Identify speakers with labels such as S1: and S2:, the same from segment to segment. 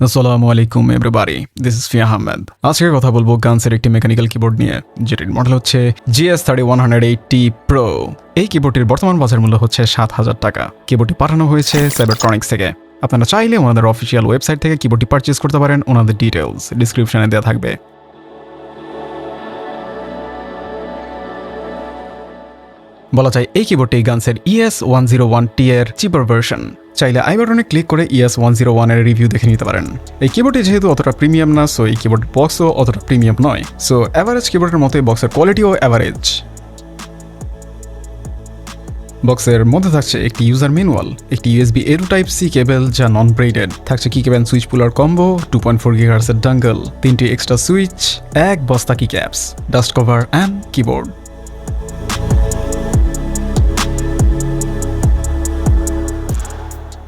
S1: আসসালামু আলাইকুম everybody, this is ফিয়া আহমেদ। আজকে কথা বলবো গানসের একটি মেকানিক্যাল কিবোর্ড নিয়ে, যেটির মডেল হচ্ছে GS3180 Pro। এই কিবোর্ডটির বর্তমান বাজার মূল্য হচ্ছে 7,000 টাকা। কিবোর্ডটি পাঠানো হয়েছে সাইবারট্রনিক্স থেকে। আপনারা চাইলে ওনাদের অফিসিয়াল ওয়েবসাইট থেকে কিবোর্ডটি পারচেজ করতে পারেন। ওনাদের ডিটেলস ডিসক্রিপশনে দেওয়া থাকবে। বলা যায় এই কিবোর্ডটি গানসের ES101T এর চিপার ভার্সন। চাইলে আই বাটনে ক্লিক করে ES101 এর রিভিউ দেখে নিতে পারেন। এই কিবোর্ডটি যেহেতু অতটা প্রিমিয়াম না, সো এই কিবোর্ড বক্সও অতটা প্রিমিয়াম নয়। সো অ্যাভারেজ কিবোর্ডের মতোই বক্সের কোয়ালিটিও অ্যাভারেজ। বক্সের মধ্যে থাকছে একটি ইউজার ম্যানুয়াল, একটি USB A to Type C কেবল যা নন ব্রেডেড, থাকছে কি কেবেন সুইচ পুলার কম্বো, 2.4 GHz এর ডাঙ্গল, 3টি এক্সট্রা সুইচ, এক বস্তা key caps, dust cover and keyboard.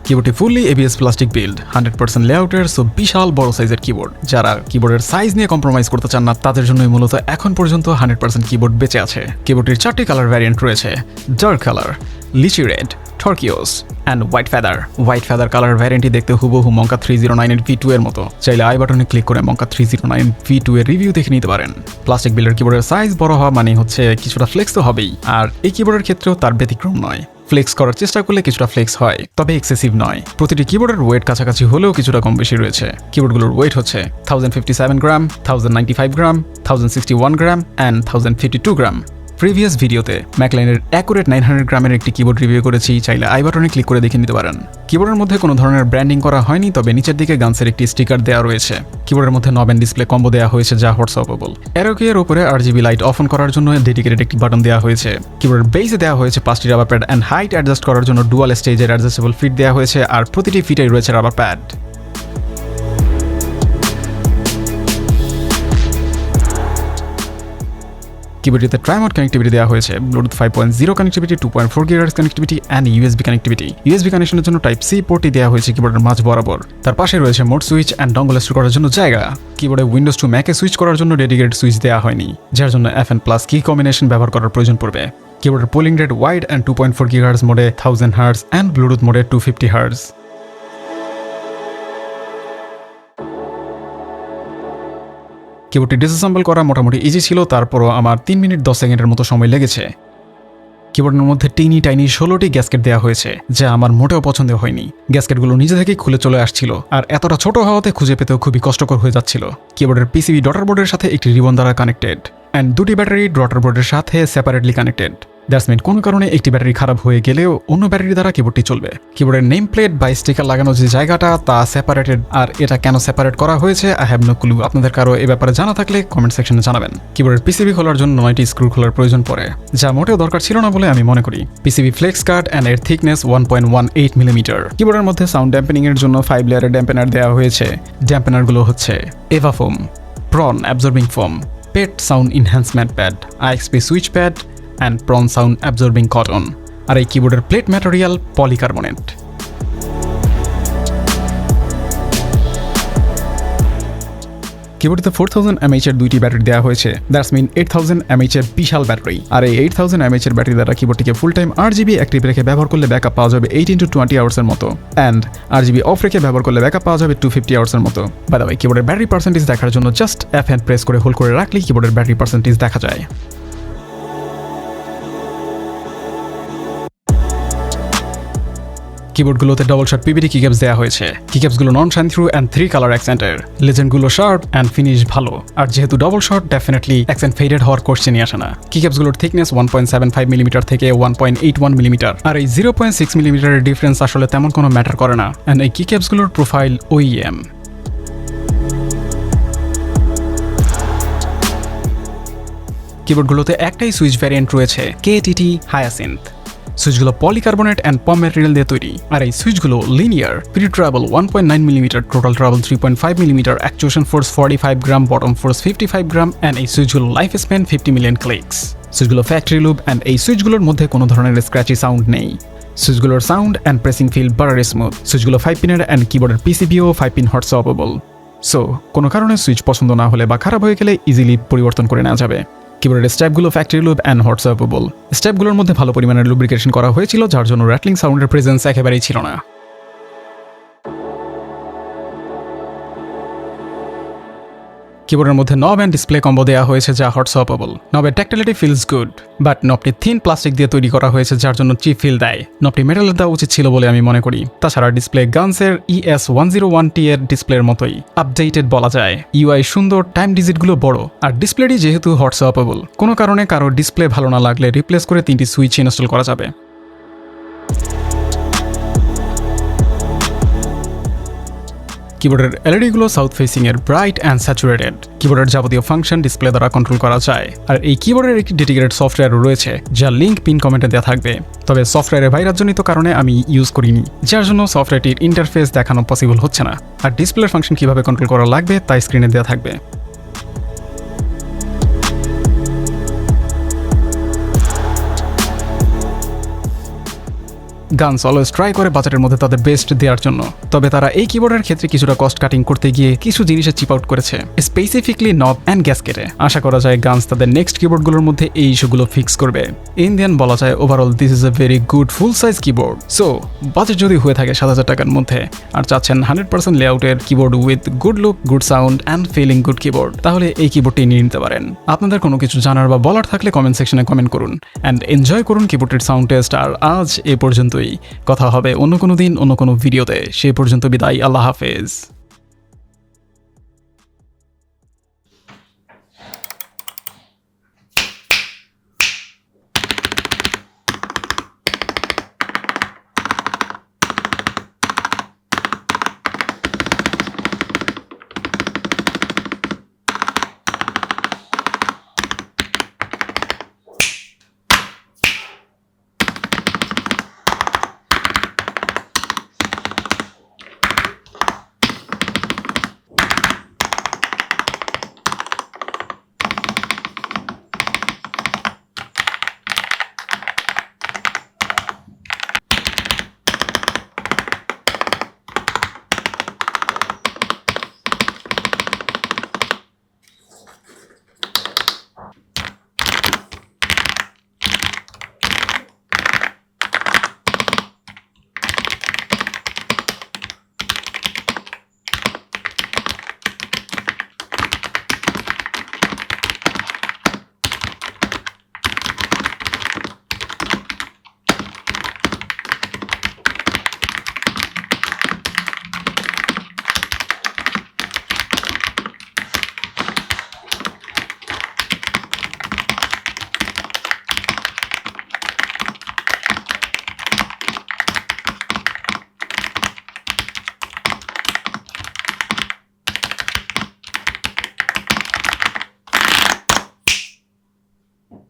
S1: কিবোর্ডটি ফুললি ABS প্লাস্টিক বিল্ড, 100% লেআউটের, সো বিশাল বড় সাইজের কিবোর্ড। যারা কিবোর্ডের সাইজ নিয়ে কম্প্রোমাইজ করতে চান না, তাদের জন্যই মূলত এখন পর্যন্ত 100% কিবোর্ড বেঁচে আছে। কিবোর্ডটির 4টি কালার ভ্যারিয়েন্ট রয়েছে: dark colour, litchi red, turquoise and white feather. White feather colour ভ্যারিয়েন্টটি দেখতে হুবহু মঙ্কা 309 এর V2 এর মতো। চাইলে আই বাটনে ক্লিক করে মঙ্কা 309 V2 এর রিভিউ দেখে নিতে পারেন। প্লাস্টিক বিল্ডের কিবোর্ডের সাইজ বড় হওয়া মানে হচ্ছে কিছুটা ফ্লেক্স তো হবেই, আর এই কিবোর্ডের ক্ষেত্রেও তার ব্যতিক্রম নয়। ফ্লেক্স করার চেষ্টা করলে কিছুটা ফ্লেক্স হয়, তবে এক্সেসিভ নয়। প্রতিটি কিবোর্ডের ওয়েট কাছাকাছি হলেও কিছুটা কম বেশি রয়েছে। কিবোর্ডগুলোর ওয়েট হচ্ছে 1057 গ্রাম, 1095 গ্রাম, 1061 গ্রাম অ্যান্ড 1052 গ্রাম। প্রিভিয়াস ভিডিওতে ম্যাকলাইনের অ্যাকুরেট 900 গ্রামের একটি কিবোর্ড রিভিউ করেছি, চাইলে আই বাটনে ক্লিক করে দেখে নিতে পারেন। কিবোর্ডের মধ্যে কোনো ধরনের ব্র্যান্ডিং করা হয়নি, তবে নিচের দিকে গানসের একটি স্টিকার দেওয়া রয়েছে। কিবোর্ডের মধ্যে নব এন্ড ডিসপ্লে কম্বো দেওয়া হয়েছে, যা হোয়াটসঅ্যাপেবল। অ্যারো কি এর উপরে RGB লাইট অফ অন করার জন্য ডেডিকেটেড একটি বাটন দেওয়া হয়েছে। কিবোর্ডের বেসে দেওয়া হয়েছে 5টি rubber pad and height adjust করার জন্য ডুয়াল স্টেজের অ্যাডজাস্টেবল ফিট দেওয়া হয়েছে, আর প্রতিটি ফিটেই রয়েছে রাবার প্যাড। কিবোর্ডটিতে ট্রাইমোড কানেক্টিভিটি দেওয়া হয়েছে, Bluetooth 5.0 connectivity, 2.4 GHz connectivity and USB connectivity. USB কানেকশনের জন্য টাইপ C পোর্টটি দেওয়া হয়েছে কিবোর্ডের মাঝ বরাবর। তার পাশে রয়েছে mode switch and dongle store করার জন্য জায়গা। কিবোর্ডে উইন্ডোজ টু ম্যাকে সুইচ করার জন্য ডেডিকেটেড সুইচ দেওয়া হয়নি, যার জন্য FN+ কি কম্বিনেশন ব্যবহার করার প্রয়োজন পড়বে। কিবোর্ডের polling rate wide and 2.4 GHz মোডে 1000 Hz অ্যান্ড ব্লুটুথ মোডে 250 Hz। কিবোর্ডটি ডিসঅ্যাসেম্বল করা মোটামুটি ইজি ছিল, তারপরও আমার 3 মিনিট 10 সেকেন্ডের মতো সময় লেগেছে। কিবোর্ডের মধ্যে টাইনি 16টি গ্যাসকেট দেওয়া হয়েছে, যা আমার মোটেও পছন্দ হয়নি। গ্যাসকেটগুলো নিজে থেকেই খুলে চলে আসছিল, আর এতটা ছোট হওয়াতে খুঁজে পেতেও খুবই কষ্টকর হয়ে যাচ্ছিল। কিবোর্ডের PCB ডটার বোর্ডের সাথে একটি রিবন দ্বারা কানেক্টেড অ্যান্ড 2টি ব্যাটারি ডটার বোর্ডের সাথে সেপারেটলি কানেক্টেড। দ্যাটস মিন কোনো কারণে একটি ব্যাটারি খারাপ হয়ে গেলেও অন্য ব্যাটারি দ্বারা কিবোর্ডটি চলবে। কিবোর্ডের নেম প্লেট বা স্টিকার লাগানো যে জায়গাটা, তা সেপারেটেড, আর এটা কেন সেপারেট করা হয়েছে আই হ্যাভ নো ক্লু। আপনাদের কারো এ ব্যাপারে জানা থাকলে কমেন্ট সেকশনে জানাবেন। কিবোর্ডের PCB খোলার জন্য 9টি স্ক্রু খোলার প্রয়োজন পড়ে, যা মোটেও দরকার ছিল না বলে আমি মনে করি। PCB ফ্লেক্স কার্ড অ্যান্ড এর থিকনেস 1.18 মিলিমিটার। কিবোর্ডের মধ্যে সাউন্ড ড্যাম্পেনিং এর জন্য 5 লেয়ারের ড্যাম্পেনার দেওয়া হয়েছে। ড্যাম্পেনারগুলো হচ্ছে EVA foam, Poron absorbing foam, PET sound enhancement pad, IXP switch pad and Poron sound absorbing cotton. আর এই কিবোর্ডের প্লেট ম্যাটেরিয়াল পলিকার্বনেট। কিবোর্ডে 4000 mAh এর 2টি ব্যাটারি দেওয়া হয়েছে। দ্যাটস মিন 8000 mAh এর বিশাল ব্যাটারি। আর এই 8000 mAh এর ব্যাটারি দ্বারা কিবোর্ডটিকে ফুল টাইম RGB অ্যাক্টিভ রেখে ব্যবহার করলে ব্যাকআপ পাওয়া যাবে 18 to 20 আওয়ার্স এর মতো, অ্যান্ড RGB অফ রেখে ব্যবহার করলে ব্যাকআপ পাওয়া যাবে 250 আওয়ার্স এর মতো। বাই দ্য ওয়ে, কিবোর্ডের ব্যাটারি পার্সেন্টেজ দেখার জন্য জাস্ট F প্রেস করে হোল্ড করে রাখলেই কিবোর্ডের ব্যাটারি পার্সেন্টেজ দেখা যায়। কিবোর্ডগুলোতে ডবল শট PVD কিক্যাপস দেওয়া হয়েছে। কিক্যাপসগুলো non shine through and 3 colour অ্যাকসেন্টের। লেজেন্ডগুলো শার্প অ্যান্ড ফিনিশ ভালো, আর যেহেতু double shot, definitely accent faded হওয়ার কোশ্চেনই আসে না। কিক্যাপসগুলোর থিকনেস 1.75 মিলিমিটার থেকে 1.81 মিলিমিটার, আর এই 0.6 মিলিমিটারের ডিফারেন্স আসলে তেমন কোনো ম্যাটার করে না। অ্যান্ড এই কিক্যাপসগুলোর প্রোফাইল OEM। কিবোর্ডগুলোতে একটাই সুইচ ভ্যারিয়েন্ট রয়েছে, KTT Hyacinth। সুইচগুলো পলিকার্বনেট অ্যান্ড পম ম্যাটেরিয়াল দিয়ে তৈরি, আর এই সুইচগুলো linear, pre travel 1.9 millimetre, total travel 3.5 millimetre, actuation force 45 gram, bottom force 55 gram, and এই সুইচগুলো লাইফ স্প্যান 50 মিলিয়ন ক্লিকস। সুইচগুলো ফ্যাক্টরি লুপ, অ্যান্ড এই সুইচগুলোর মধ্যে কোনো ধরনের স্ক্র্যাচি সাউন্ড নেই। সুইচগুলোর sound and pressing feel buttery smooth. সুইচগুলো 5 পিনের অ্যান্ড কিবোর্ডের PCBও 5 পিন হোয়াটসঅ্যাপেবল। সো কোনো কারণে সুইচ পছন্দ না হলে বা খারাপ হয়ে গেলে ইজিলি পরিবর্তন করে নেওয়া যাবে। কিবোর্ডের স্ট্যাপগুলো ফ্যাক্টরি লুপ অ্যান্ড হোয়াটসঅ্যাপেবল। স্ট্যাপগুলোর মধ্যে ভালো পরিমাণের লুব্রিকেশন করা হয়েছিল, যার জন্য র্যাটলিং সাউন্ডের প্রেজেন্স একেবারেই ছিল না। কিবোর্ডের মধ্যে নব অ্যান্ড ডিসপ্লে কম্বো দেওয়া হয়েছে যা হট সোয়াপেবল। নবের ট্যাক্টিলিটি ফিলস গুড, বাট নবটি থিন প্লাস্টিক দিয়ে তৈরি করা হয়েছে যার জন্য চিপ ফিল দেয়। নবটি মেটালের দেওয়া উচিত ছিল বলে আমি মনে করি। তাছাড়া ডিসপ্লে গানসের ES101T এর ডিসপ্লের মতোই আপডেটেড বলা যায়। ইউআই সুন্দর, টাইম ডিজিটগুলো বড়, আর ডিসপ্লেটি যেহেতু হট সোয়াপেবল, কোনো কারণে কারো ডিসপ্লে ভালো না লাগলে রিপ্লেস করে 3টি সুইচ ইনস্টল করা যাবে। কিবোর্ডের এলইডিগুলো সাউথ ফেসিং এর ব্রাইট অ্যান্ড স্যাচুরেটেড। কিবোর্ডের যাবতীয় ফাংশন ডিসপ্লে দ্বারা কন্ট্রোল করা যায়। আর এই কিবোর্ডের একটি ডেডিকেটেড সফটওয়্যার রয়েছে যা লিঙ্ক পিন কমেন্টে দেওয়া থাকবে। তবে সফটওয়্যারের ভাইরাসজনিত কারণে আমি ইউজ করিনি, যার জন্য সফটওয়্যারটির ইন্টারফেস দেখানো পসিবল হচ্ছে না। আর ডিসপ্লের ফাংশন কিভাবে কন্ট্রোল করা লাগবে তাই স্ক্রিনে দেওয়া থাকবে। গানস অলওয়েজ ট্রাই করে বাজেটের মধ্যে তাদের বেস্ট দেওয়ার জন্য, তবে তারা এই কিবোর্ডের ক্ষেত্রে কিছুটা কস্ট কাটিং করতে গিয়ে কিছু জিনিসে চিপ আউট করেছে, স্পেসিফিকলি নব অ্যান্ড গ্যাসকেটে। আশা করা যায় গানস তাদের নেক্সট কিবোর্ডগুলোর মধ্যে এই ইস্যুগুলো ফিক্স করবে। ইন্ডিয়ান বলা যায় overall this is a very good full size keyboard. So budget যদি হয়ে থাকে 7,000 টাকার মধ্যে আর চাচ্ছেন 100% লেআউটের keyboard with good look, good sound and feeling good keyboard, তাহলে এই কিবোর্ডটি নিয়ে নিতে পারেন। আপনাদের কোনো কিছু জানার বা বলার থাকলে কমেন্ট সেকশনে কমেন্ট করুন অ্যান্ড এনজয় করুন কিবোর্ডটির সাউন্ড টেস্ট। আর আজ এ পর্যন্তই, কথা হবে অন্য কোনো দিন অন্য কোনো ভিডিওতে। সে পর্যন্ত বিদায়, আল্লাহ হাফেজ।